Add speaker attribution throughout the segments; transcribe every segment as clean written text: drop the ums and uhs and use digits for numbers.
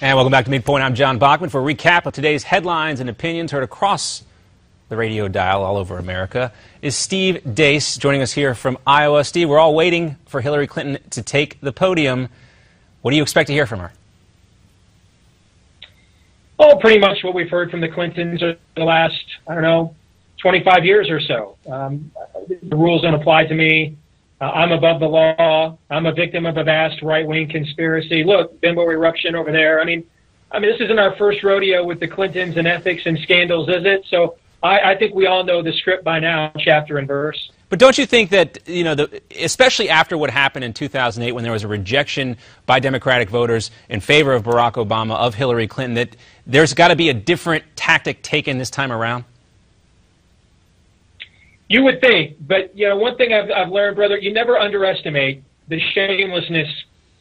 Speaker 1: And welcome back to MidPoint. I'm John Bachman for a recap of today's headlines and opinions heard across the radio dial all over America. Is Steve Deace joining us here from Iowa. Steve, we're all waiting for Hillary Clinton to take the podium. What do you expect to hear from her?
Speaker 2: Oh, pretty much what we've heard from the Clintons over the last, 25 years or so. The rules don't apply to me. I'm above the law. I'm a victim of a vast right-wing conspiracy. Look, bimbo eruption over there. I mean, this isn't our first rodeo with the Clintons and ethics and scandals, is it? So I think we all know the script by now, chapter and verse.
Speaker 1: But don't you think that, especially after what happened in 2008 when there was a rejection by Democratic voters in favor of Barack Obama, of Hillary Clinton, that there's got to be a different tactic taken this time around?
Speaker 2: You would think, but one thing I've learned, brother, you never underestimate the shamelessness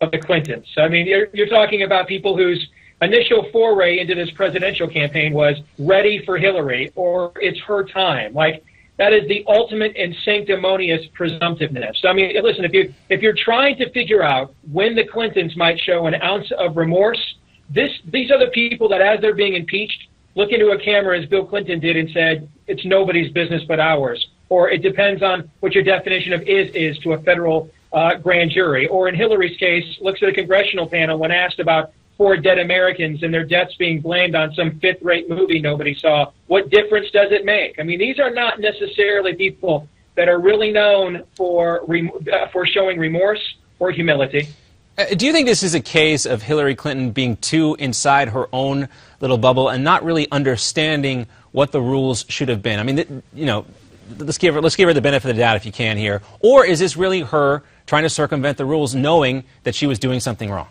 Speaker 2: of the Clintons. I mean, you're talking about people whose initial foray into this presidential campaign was ready for Hillary, or it's her time. Like, that is the ultimate and sanctimonious presumptiveness. I mean, listen, if you're trying to figure out when the Clintons might show an ounce of remorse, these are the people that, as they're being impeached, look into a camera as Bill Clinton did and said, it's nobody's business but ours. Or it depends on what your definition of is to a federal grand jury. Or in Hillary's case, looks at a congressional panel when asked about 4 dead Americans and their deaths being blamed on some fifth-rate movie nobody saw. What difference does it make? I mean, these are not necessarily people that are really known for showing remorse or humility.
Speaker 1: Do you think this is a case of Hillary Clinton being too inside her own little bubble and not really understanding what the rules should have been? I mean, let's give her the benefit of the doubt if you can here. Or is this really her trying to circumvent the rules, knowing that she was doing something wrong?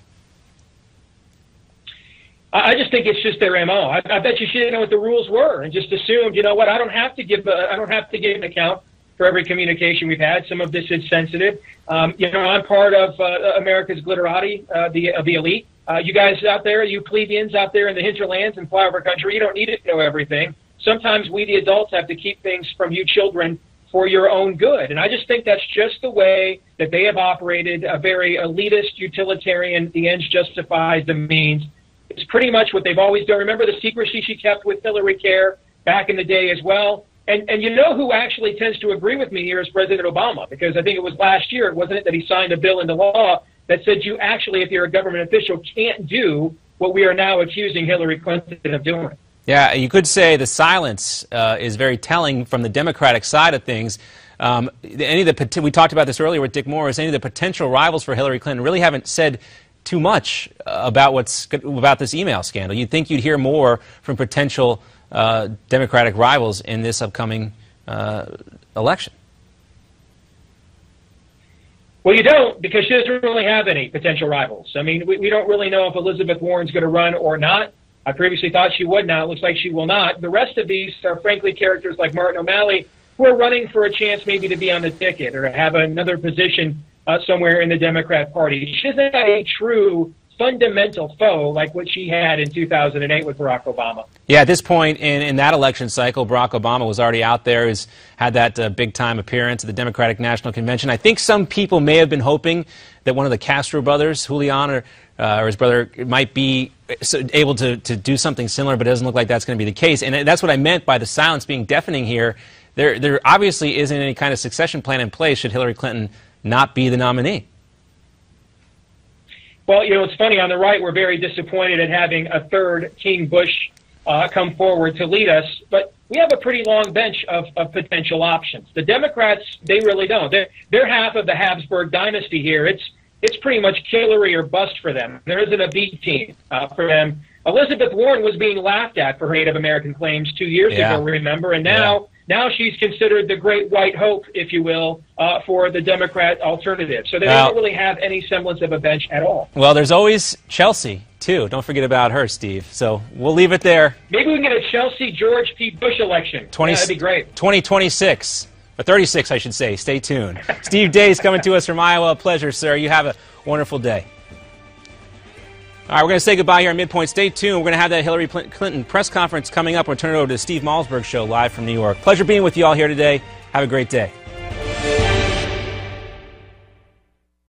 Speaker 2: I just think it's just their MO. I bet you she didn't know what the rules were and just assumed, you know what, I don't have to give an account for every communication we've had. Some of this is sensitive. I'm part of America's glitterati, the elite. You guys out there, you plebeians out there in the hinterlands and flyover country, you don't need to know everything. Sometimes we, the adults, have to keep things from you children for your own good. And I just think that's just the way that they have operated, a very elitist, utilitarian, the ends justifies the means. It's pretty much what they've always done. Remember the secrecy she kept with Hillary Care back in the day as well? And you know who actually tends to agree with me here is President Obama, because I think it was last year, wasn't it, that he signed a bill into law that said you actually, if you're a government official, can't do what we are now accusing Hillary Clinton of doing.
Speaker 1: Yeah, you could say the silence is very telling from the Democratic side of things. We talked about this earlier with Dick Morris. Any of the potential rivals for Hillary Clinton really haven't said too much about this email scandal. You'd think you'd hear more from potential Democratic rivals in this upcoming election.
Speaker 2: Well, you don't, because she doesn't really have any potential rivals. I mean, we don't really know if Elizabeth Warren's going to run or not. I previously thought she would. Now it looks like she will not. The rest of these are, frankly, characters like Martin O'Malley who are running for a chance maybe to be on the ticket or have another position somewhere in the Democrat Party. She doesn't have a true fundamental foe like what she had in 2008 with Barack Obama. Yeah,
Speaker 1: at this point in that election cycle, Barack Obama was already out there, has had that big-time appearance at the Democratic National Convention. I think some people may have been hoping that one of the Castro brothers, Julian or his brother, might be able to do something similar, but it doesn't look like that's going to be the case. And that's what I meant by the silence being deafening here. There obviously isn't any kind of succession plan in place should Hillary Clinton not be the nominee.
Speaker 2: Well, it's funny. On the right, we're very disappointed at having a third King Bush come forward to lead us, but we have a pretty long bench of potential options. The Democrats, they really don't. They're half of the Habsburg dynasty here. It's pretty much Hillary or bust for them. There isn't a B team for them. Elizabeth Warren was being laughed at for her Native American claims 2 years ago, remember, and now she's considered the great white hope, if you will, for the Democrat alternative. So they don't really have any semblance of a bench at all.
Speaker 1: Well, there's always Chelsea, too. Don't forget about her, Steve. So we'll leave it there.
Speaker 2: Maybe we can get a Chelsea-George P. Bush election. That'd be great.
Speaker 1: 2026. Or 36, I should say. Stay tuned. Steve Deace coming to us from Iowa. A pleasure, sir. You have a wonderful day. All right, we're going to say goodbye here on MidPoint. Stay tuned. We're going to have that Hillary Clinton press conference coming up. We'll turn it over to the Steve Malzberg Show live from New York. Pleasure being with you all here today. Have a great day.